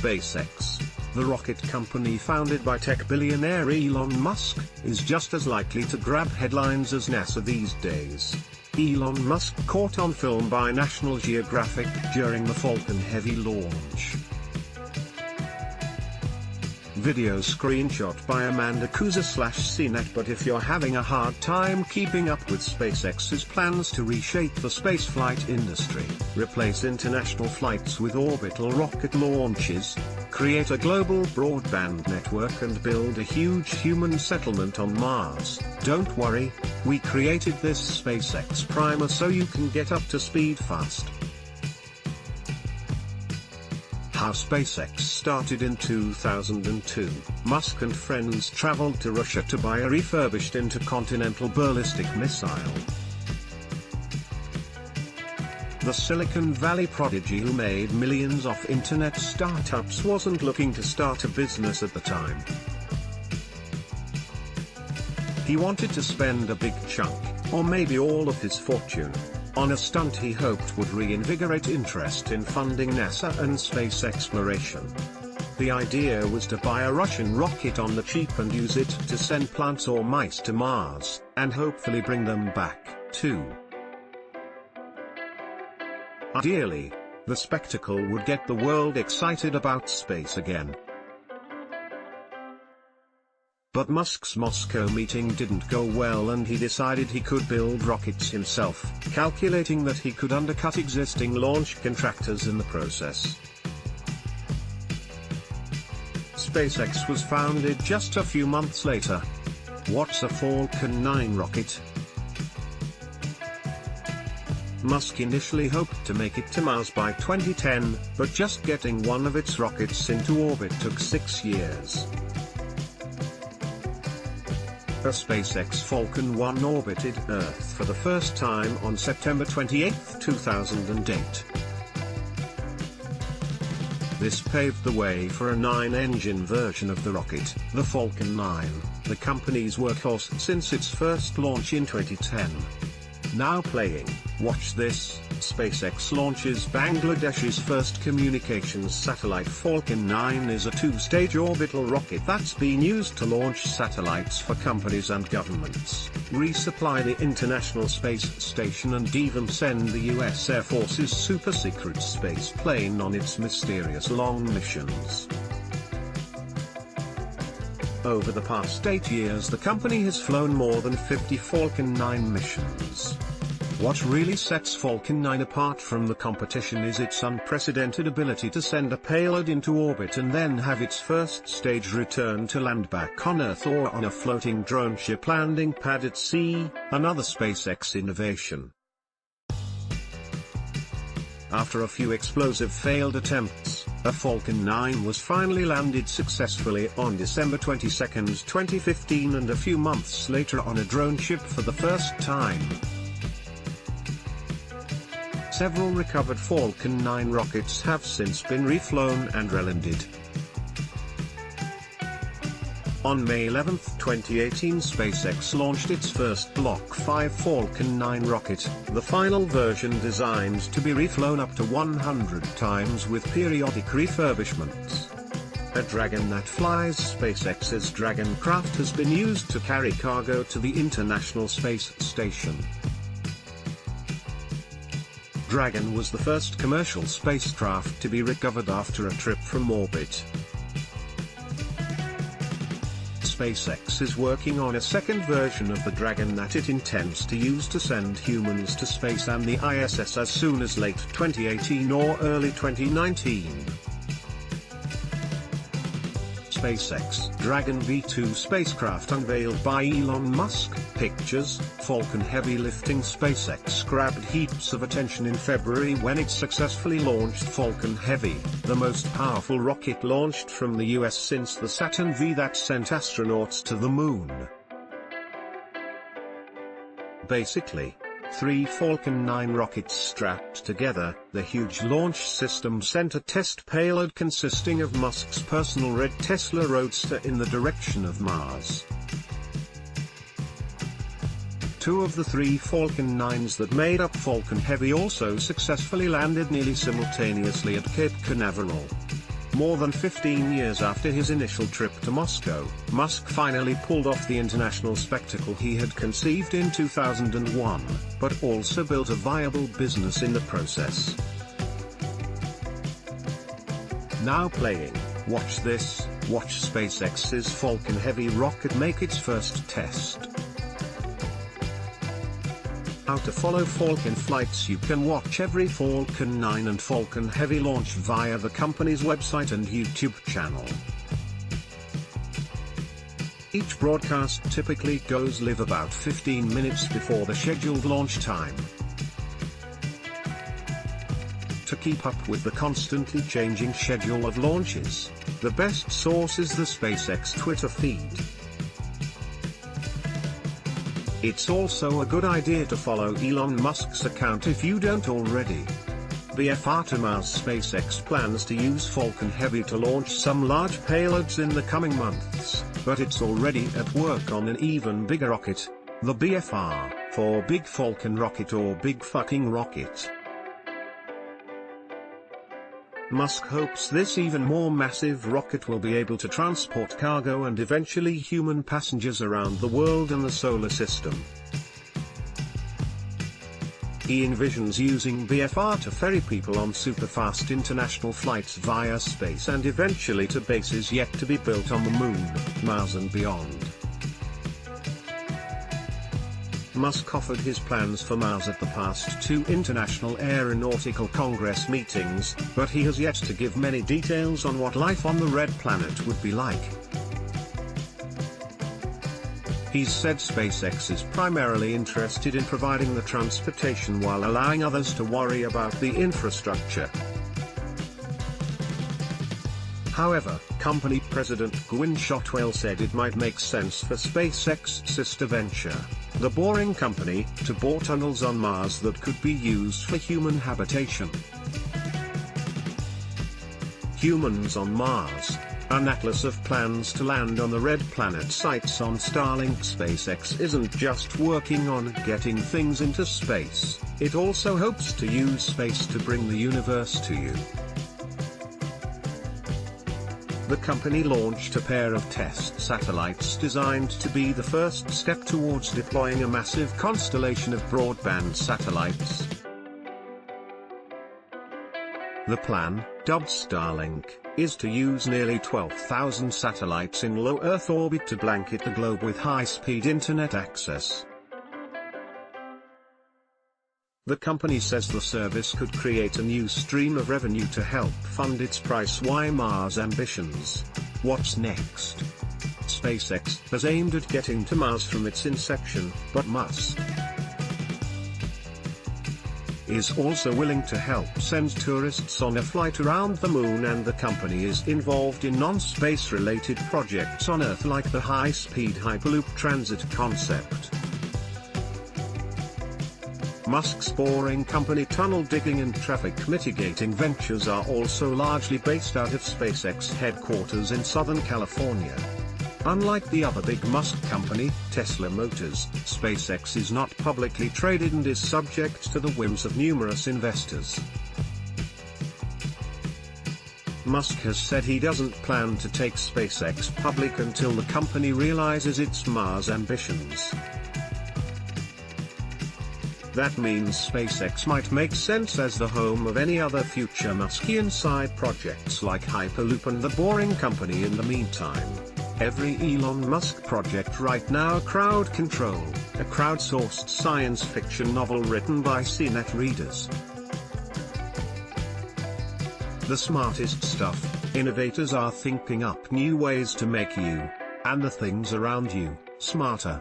SpaceX, the rocket company founded by tech billionaire Elon Musk, is just as likely to grab headlines as NASA these days. Elon Musk caught on film by National Geographic during the Falcon Heavy launch. Video screenshot by Amanda Kuza/CNET. But if you're having a hard time keeping up with SpaceX's plans to reshape the spaceflight industry, replace international flights with orbital rocket launches, create a global broadband network and build a huge human settlement on Mars, don't worry, we created this SpaceX primer so you can get up to speed fast. How SpaceX started in 2002. Musk and friends traveled to Russia to buy a refurbished intercontinental ballistic missile. The Silicon Valley prodigy who made millions off internet startups wasn't looking to start a business at the time. He wanted to spend a big chunk, or maybe all of his fortune, on a stunt he hoped would reinvigorate interest in funding NASA and space exploration. The idea was to buy a Russian rocket on the cheap and use it to send plants or mice to Mars, and hopefully bring them back, too. Ideally, the spectacle would get the world excited about space again. But Musk's Moscow meeting didn't go well and he decided he could build rockets himself, calculating that he could undercut existing launch contractors in the process. SpaceX was founded just a few months later. What's a Falcon 9 rocket? Musk initially hoped to make it to Mars by 2010, but just getting one of its rockets into orbit took 6 years. A SpaceX Falcon 1 orbited Earth for the first time on September 28, 2008. This paved the way for a 9-engine version of the rocket, the Falcon 9, the company's workhorse since its first launch in 2010. Now playing, watch this, SpaceX launches Bangladesh's first communications satellite. Falcon 9 is a 2-stage orbital rocket that's been used to launch satellites for companies and governments, resupply the International Space Station and even send the US Air Force's super-secret space plane on its mysterious long missions. Over the past 8 years the company has flown more than 50 Falcon 9 missions. What really sets Falcon 9 apart from the competition is its unprecedented ability to send a payload into orbit and then have its first stage return to land back on Earth or on a floating drone ship landing pad at sea, another SpaceX innovation. After a few explosive failed attempts, a Falcon 9 was finally landed successfully on December 22, 2015 and a few months later on a drone ship for the first time. Several recovered Falcon 9 rockets have since been reflown and relanded. On May 11, 2018 SpaceX launched its first Block 5 Falcon 9 rocket, the final version designed to be reflown up to 100 times with periodic refurbishments. A Dragon that flies. SpaceX's Dragon craft has been used to carry cargo to the International Space Station. Dragon was the first commercial spacecraft to be recovered after a trip from orbit. SpaceX is working on a second version of the Dragon that it intends to use to send humans to space and the ISS as soon as late 2018 or early 2019. SpaceX Dragon V2 spacecraft unveiled by Elon Musk. Pictures. Falcon Heavy lifting. SpaceX grabbed heaps of attention in February when it successfully launched Falcon Heavy, the most powerful rocket launched from the US since the Saturn V that sent astronauts to the moon. Basically, 3 Falcon 9 rockets strapped together, the huge launch system sent a test payload consisting of Musk's personal red Tesla Roadster in the direction of Mars. 2 of the 3 Falcon 9s that made up Falcon Heavy also successfully landed nearly simultaneously at Cape Canaveral. More than 15 years after his initial trip to Moscow, Musk finally pulled off the international spectacle he had conceived in 2001, but also built a viable business in the process. Now playing, watch this, watch SpaceX's Falcon Heavy rocket make its first test. How to follow Falcon flights. You can watch every Falcon 9 and Falcon Heavy launch via the company's website and YouTube channel. Each broadcast typically goes live about 15 minutes before the scheduled launch time. To keep up with the constantly changing schedule of launches, the best source is the SpaceX Twitter feed. It's also a good idea to follow Elon Musk's account if you don't already. BFR to Mars. SpaceX plans to use Falcon Heavy to launch some large payloads in the coming months, but it's already at work on an even bigger rocket, the BFR, for Big Falcon Rocket or Big Fucking Rocket. Musk hopes this even more massive rocket will be able to transport cargo and eventually human passengers around the world and the solar system. He envisions using BFR to ferry people on superfast international flights via space and eventually to bases yet to be built on the Moon, Mars and beyond. Musk offered his plans for Mars at the past two International Aeronautical Congress meetings, but he has yet to give many details on what life on the Red Planet would be like. He's said SpaceX is primarily interested in providing the transportation while allowing others to worry about the infrastructure. However, company president Gwynne Shotwell said it might make sense for SpaceX's sister venture, The Boring Company, to bore tunnels on Mars that could be used for human habitation. Humans on Mars. An atlas of plans to land on the Red Planet sites on Starlink. SpaceX isn't just working on getting things into space, it also hopes to use space to bring the universe to you. The company launched a pair of test satellites designed to be the first step towards deploying a massive constellation of broadband satellites. The plan, dubbed Starlink, is to use nearly 12,000 satellites in low Earth orbit to blanket the globe with high-speed internet access. The company says the service could create a new stream of revenue to help fund its Price-Y Mars ambitions. What's next? SpaceX has aimed at getting to Mars from its inception, but Musk is also willing to help send tourists on a flight around the Moon, and the company is involved in non-space related projects on Earth like the high-speed Hyperloop transit concept. Musk's Boring Company tunnel digging and traffic mitigating ventures are also largely based out of SpaceX headquarters in Southern California. Unlike the other big Musk company, Tesla Motors, SpaceX is not publicly traded and is subject to the whims of numerous investors. Musk has said he doesn't plan to take SpaceX public until the company realizes its Mars ambitions. That means SpaceX might make sense as the home of any other future Muskian side projects like Hyperloop and the Boring Company. In the meantime, every Elon Musk project right now crowd control, a crowdsourced science fiction novel written by CNET readers. The smartest stuff, innovators are thinking up new ways to make you, and the things around you, smarter.